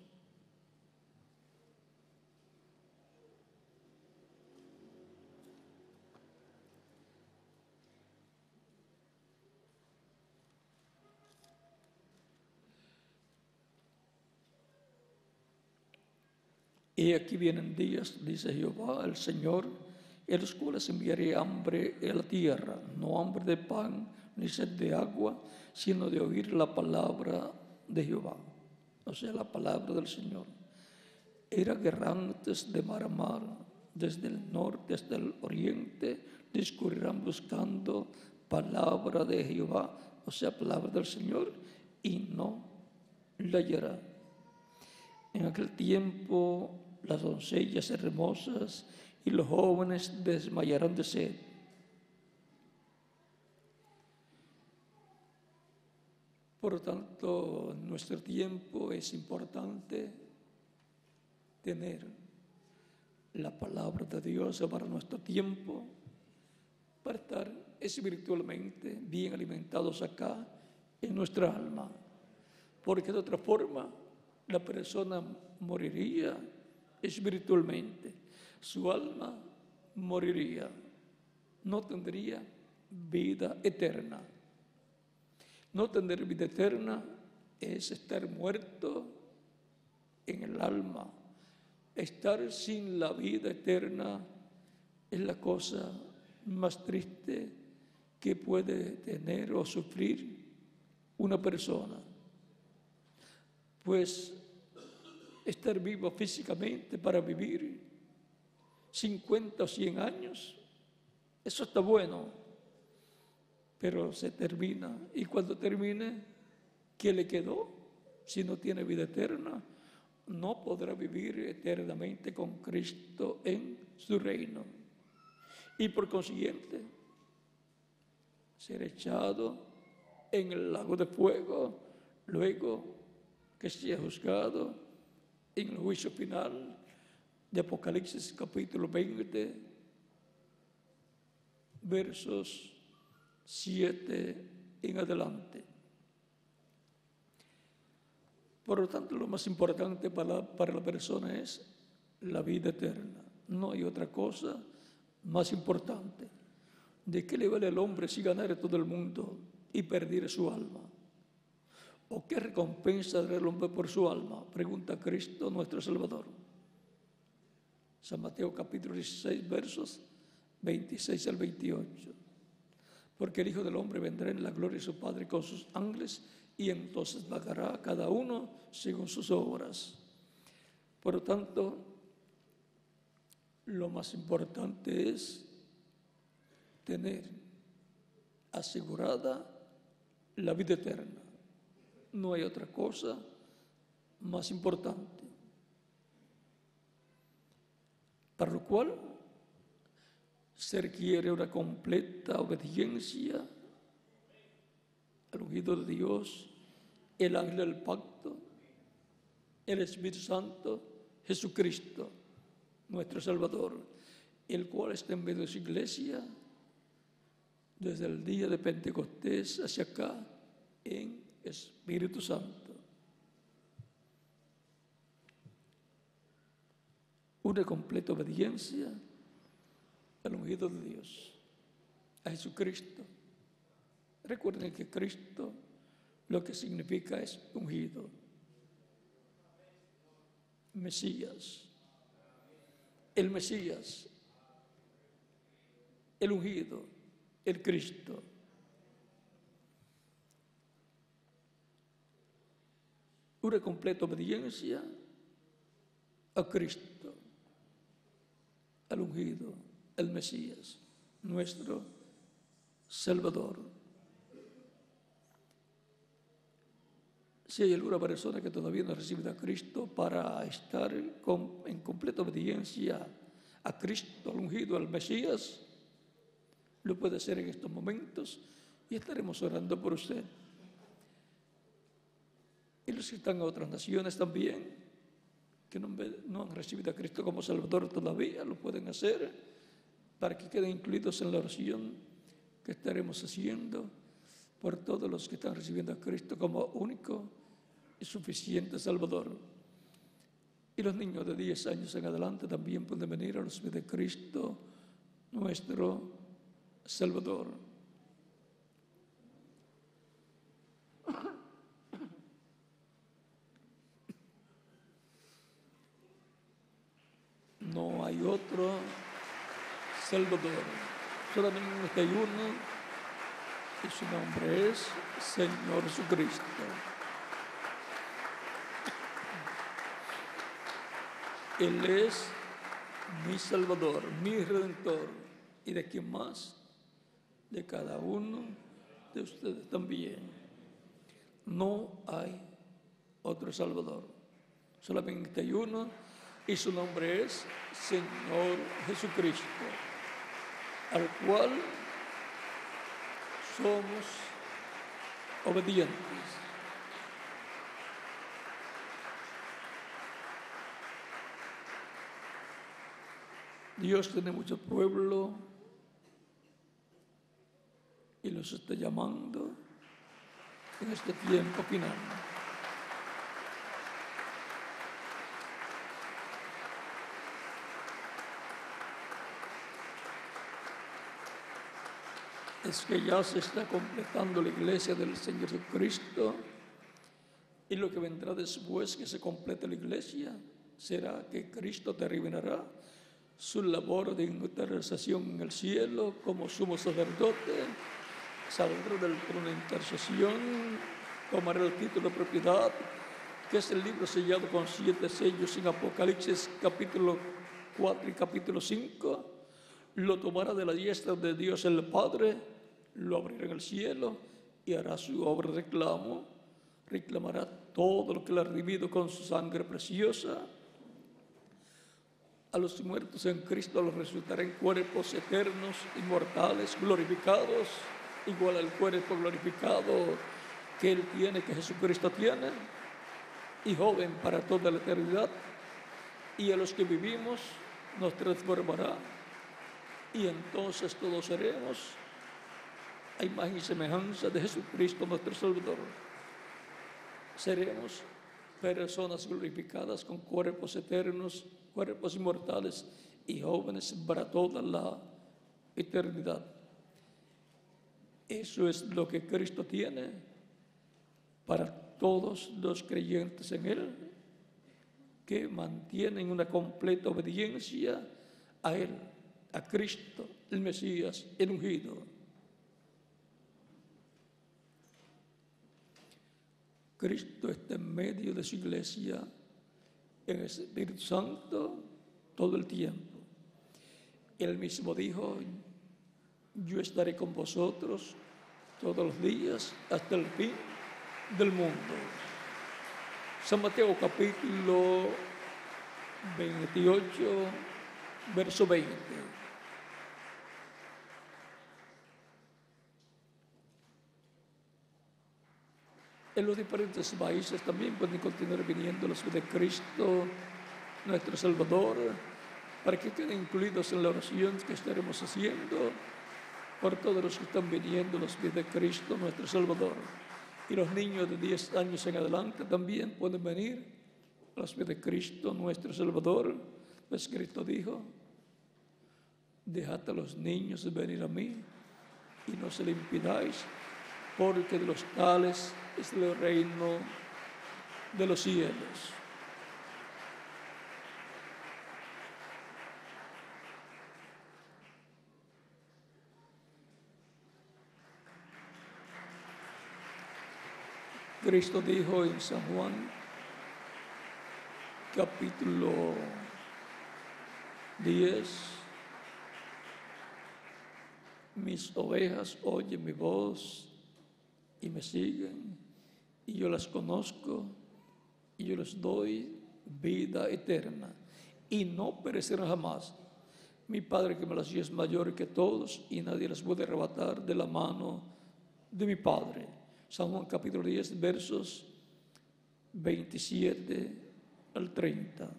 Y aquí vienen días, dice Jehová, el Señor, en los cuales enviaré hambre a la tierra, no hambre de pan ni sed de agua, sino de oír la palabra de Jehová, o sea, la palabra del Señor. Eran errantes de mar a mar, desde el norte hasta el oriente, discurrirán buscando palabra de Jehová, o sea, palabra del Señor, y no la hallarán. En aquel tiempo las doncellas hermosas y los jóvenes desmayarán de sed. Por lo tanto, en nuestro tiempo es importante tener la palabra de Dios para nuestro tiempo, para estar espiritualmente bien alimentados acá en nuestra alma, porque de otra forma la persona moriría espiritualmente, su alma moriría, no tendría vida eterna. No tener vida eterna es estar muerto en el alma. Estar sin la vida eterna es la cosa más triste que puede tener o sufrir una persona. Pues estar vivo físicamente para vivir 50 o 100 años, eso está bueno, pero se termina. Y cuando termine, ¿qué le quedó? Si no tiene vida eterna, no podrá vivir eternamente con Cristo en su reino. Y por consiguiente, ser echado en el lago de fuego, luego que sea juzgado en el juicio final de Apocalipsis capítulo 20, versos 7 en adelante. Por lo tanto, lo más importante para la persona es la vida eterna. No hay otra cosa más importante. ¿De qué le vale al hombre si ganara todo el mundo y perdiera su alma? ¿O qué recompensa dará el hombre por su alma? Pregunta Cristo nuestro Salvador. San Mateo capítulo 16, versos 26 al 28. Porque el Hijo del Hombre vendrá en la gloria de su Padre con sus ángeles, y entonces pagará a cada uno según sus obras. Por lo tanto, lo más importante es tener asegurada la vida eterna. No hay otra cosa más importante. Para lo cual se requiere una completa obediencia al ungido de Dios, el ángel del pacto, el Espíritu Santo, Jesucristo, nuestro Salvador, el cual está en medio de su iglesia desde el día de Pentecostés hacia acá en Espíritu Santo. Una completa obediencia al ungido de Dios, a Jesucristo. Recuerden que Cristo lo que significa es ungido, Mesías. El Mesías el ungido, el Cristo. Una completa obediencia a Cristo, al ungido, el Mesías, nuestro Salvador. Si hay alguna persona que todavía no ha recibido a Cristo, para estar en completa obediencia a Cristo, al ungido, al Mesías, lo puede hacer en estos momentos y estaremos orando por usted. Y los que están en otras naciones también, que no han recibido a Cristo como Salvador todavía, lo pueden hacer para que queden incluidos en la oración que estaremos haciendo por todos los que están recibiendo a Cristo como único y suficiente Salvador. Y los niños de 10 años en adelante también pueden venir a los pies de Cristo, nuestro Salvador. No hay otro Salvador, solamente hay uno, y su nombre es Señor Jesucristo. Él es mi Salvador, mi Redentor, y de quién más, de cada uno de ustedes también. No hay otro Salvador, solamente hay uno, y su nombre es Señor Jesucristo, al cual somos obedientes. Dios tiene mucho pueblo y los está llamando en este tiempo final. Es que ya se está completando la iglesia del Señor Jesucristo, y lo que vendrá después que se complete la iglesia será que Cristo terminará su labor de intercesión en el cielo como sumo sacerdote, saldrá del trono de intercesión, tomará el título de propiedad, que es el libro sellado con 7 sellos en Apocalipsis capítulo 4 y capítulo 5, lo tomará de la diestra de Dios el Padre, lo abrirá en el cielo y hará su obra de reclamo, reclamará todo lo que le ha redimido con su sangre preciosa. A los muertos en Cristo los resucitará en cuerpos eternos, inmortales, glorificados, igual al cuerpo glorificado que Él tiene, que Jesucristo tiene, y joven para toda la eternidad. Y a los que vivimos nos transformará, y entonces todos seremos a imagen y semejanza de Jesucristo nuestro Salvador. Seremos personas glorificadas con cuerpos eternos, cuerpos inmortales y jóvenes para toda la eternidad. Eso es lo que Cristo tiene para todos los creyentes en Él, que mantienen una completa obediencia a Él, a Cristo, el Mesías, el ungido. Cristo está en medio de su iglesia en el Espíritu Santo todo el tiempo. Él mismo dijo: yo estaré con vosotros todos los días hasta el fin del mundo. San Mateo capítulo 28, verso 20. En los diferentes países también pueden continuar viniendo los de Cristo, nuestro Salvador, para que queden incluidos en la oración que estaremos haciendo por todos los que están viniendo los pies de Cristo, nuestro Salvador. Y los niños de 10 años en adelante también pueden venir a los pies de Cristo, nuestro Salvador. Pues Cristo dijo: dejad a los niños venir a mí y no se le impidáis, porque de los tales es el reino de los cielos. Cristo dijo en San Juan, capítulo 10, mis ovejas oyen mi voz y me siguen, y yo las conozco, y yo les doy vida eterna, y no perecerán jamás. Mi Padre que me las dio es mayor que todos, y nadie las puede arrebatar de la mano de mi Padre. San Juan capítulo 10, versos 27 al 30.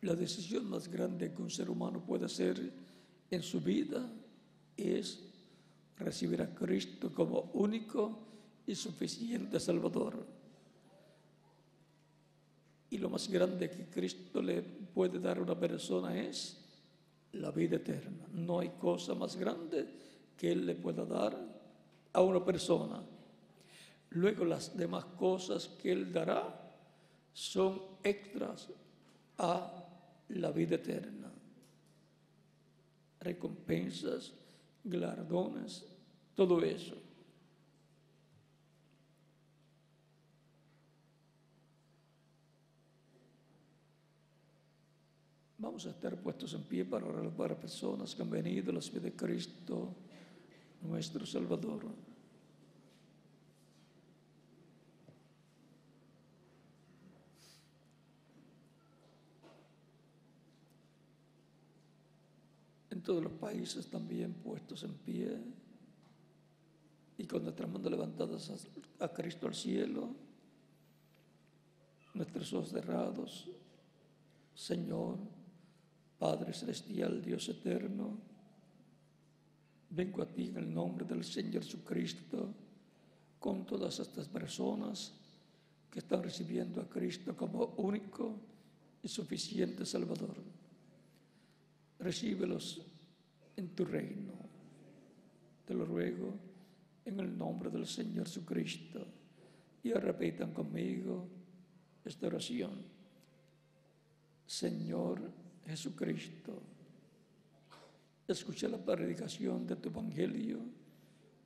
La decisión más grande que un ser humano puede hacer en su vida es recibir a Cristo como único y suficiente Salvador. Y lo más grande que Cristo le puede dar a una persona es la vida eterna. No hay cosa más grande que Él le pueda dar a una persona. Luego las demás cosas que Él dará son extras a la vida eterna. Recompensas, galardones, todo eso. Vamos a estar puestos en pie para orar para personas que han venido a los pies de Cristo, nuestro Salvador. En todos los países también puestos en pie y con nuestras manos levantadas a Cristo al cielo, nuestros ojos cerrados. Señor, Padre Celestial, Dios Eterno, vengo a ti en el nombre del Señor Jesucristo con todas estas personas que están recibiendo a Cristo como único y suficiente Salvador. Recíbelos en tu reino. Te lo ruego en el nombre del Señor Jesucristo. Y repitan conmigo esta oración. Señor Jesucristo, escuché la predicación de tu evangelio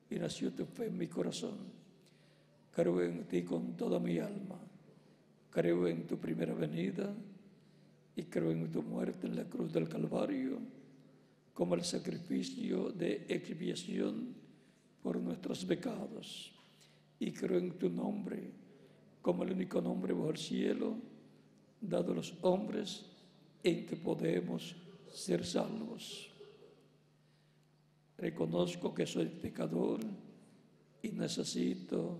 y nació tu fe en mi corazón. Creo en ti con toda mi alma. Creo en tu primera venida y creo en tu muerte en la cruz del Calvario como el sacrificio de expiación por nuestros pecados. Y creo en tu nombre como el único nombre bajo el cielo dado a los hombres en que podemos ser salvos. Reconozco que soy pecador y necesito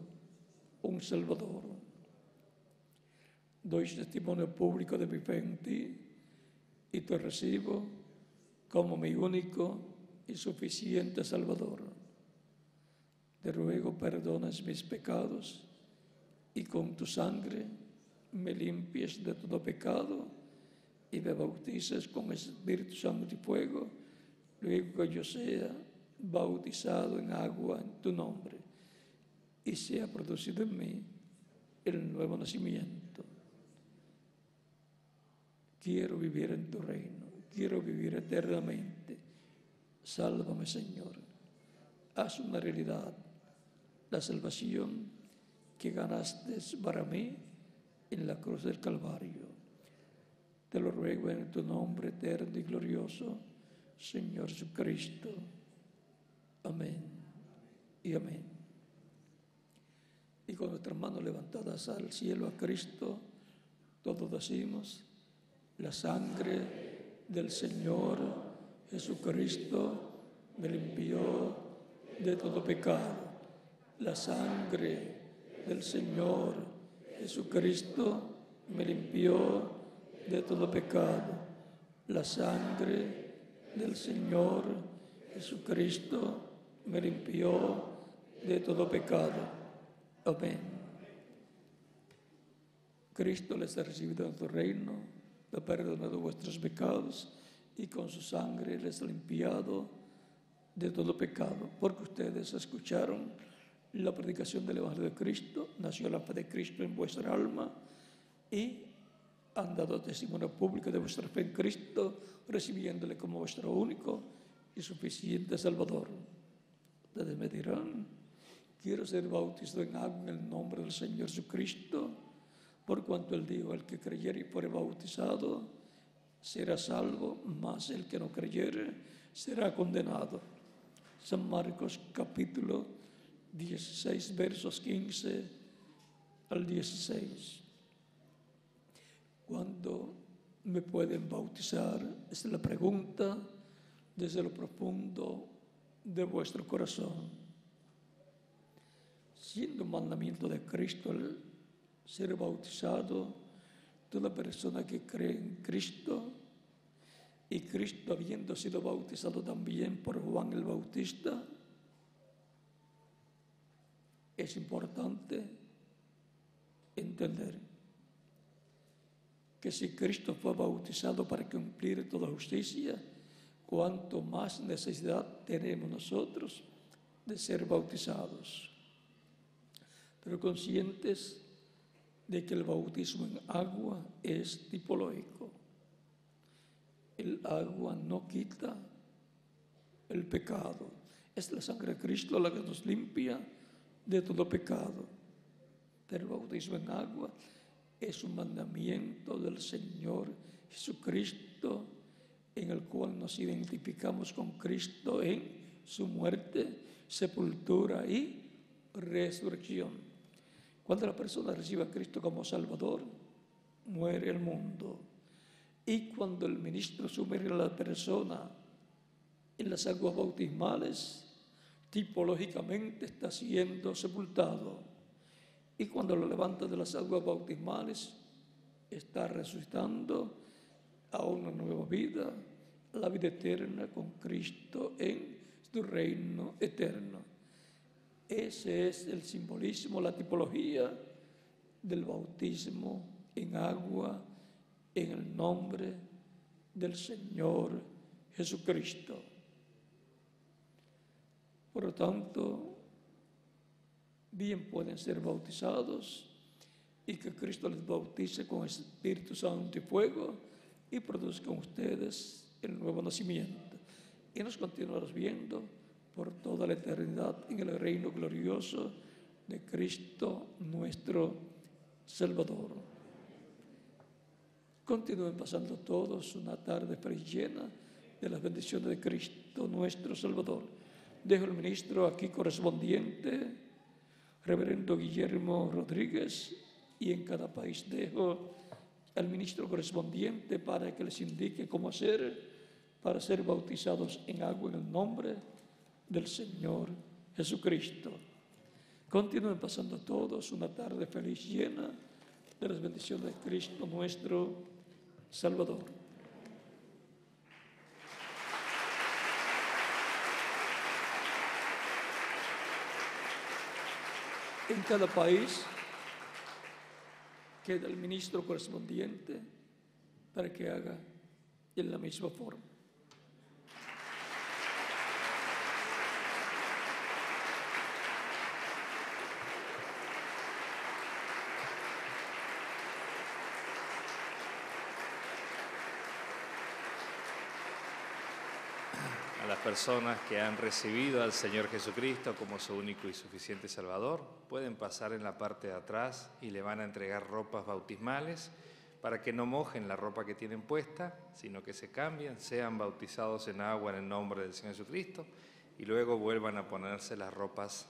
un Salvador. Doy testimonio público de mi fe en ti y te recibo como mi único y suficiente Salvador. Te ruego perdones mis pecados y con tu sangre me limpies de todo pecado y me bautices con Espíritu Santo y fuego, luego que yo sea bautizado en agua en tu nombre y sea producido en mí el nuevo nacimiento. Quiero vivir en tu reino, quiero vivir eternamente. Sálvame, Señor. Haz una realidad la salvación que ganaste para mí en la cruz del Calvario. Te lo ruego en tu nombre eterno y glorioso, Señor Jesucristo. Amén y amén. Y con nuestras manos levantadas al cielo a Cristo, todos decimos: la sangre del Señor Jesucristo me limpió de todo pecado. La sangre del Señor Jesucristo me limpió de todo pecado. La sangre del Señor Jesucristo me limpió de todo pecado. Amén. Cristo les ha recibido en su reino, le ha perdonado vuestros pecados y con su sangre les ha limpiado de todo pecado. Porque ustedes escucharon la predicación del Evangelio de Cristo, nació la fe de Cristo en vuestra alma y han dado testimonio público de vuestra fe en Cristo, recibiéndole como vuestro único y suficiente Salvador. Ustedes me dirán, quiero ser bautizado en agua en el nombre del Señor Jesucristo, por cuanto Él dijo, el que creyere y fuere bautizado será salvo, mas el que no creyere será condenado. San Marcos capítulo 16, versos 15 al 16. ¿Cuándo me pueden bautizar? Esa es la pregunta desde lo profundo de vuestro corazón. Siendo un mandamiento de Cristo el ser bautizado, toda persona que cree en Cristo, y Cristo habiendo sido bautizado también por Juan el Bautista, es importante entender que si Cristo fue bautizado para cumplir toda justicia, cuánto más necesidad tenemos nosotros de ser bautizados. Pero conscientes de que el bautismo en agua es tipológico. El agua no quita el pecado. Es la sangre de Cristo la que nos limpia de todo pecado. Pero el bautismo en agua es un mandamiento del Señor Jesucristo, en el cual nos identificamos con Cristo en su muerte, sepultura y resurrección. Cuando la persona recibe a Cristo como Salvador, muere el mundo. Y cuando el ministro sumerge a la persona en las aguas bautismales, tipológicamente está siendo sepultado. Y cuando lo levanta de las aguas bautismales, está resucitando a una nueva vida, la vida eterna con Cristo en su reino eterno. Ese es el simbolismo, la tipología del bautismo en agua, en el nombre del Señor Jesucristo. Por lo tanto, bien pueden ser bautizados y que Cristo les bautice con Espíritu Santo y fuego y produzcan ustedes el nuevo nacimiento. Y nos continuaremos viendo por toda la eternidad en el reino glorioso de Cristo nuestro Salvador. Continúen pasando todos una tarde feliz llena de las bendiciones de Cristo nuestro Salvador. Dejo el ministro aquí correspondiente, Reverendo Guillermo Rodríguez, y en cada país dejo al ministro correspondiente para que les indique cómo hacer para ser bautizados en agua en el nombre del Señor Jesucristo. Continúen pasando todos una tarde feliz llena de las bendiciones de Cristo nuestro Salvador. En cada país queda el ministro correspondiente para que haga en la misma forma. A las personas que han recibido al Señor Jesucristo como su único y suficiente Salvador, pueden pasar en la parte de atrás y le van a entregar ropas bautismales para que no mojen la ropa que tienen puesta, sino que se cambien, sean bautizados en agua en el nombre del Señor Jesucristo y luego vuelvan a ponerse las ropas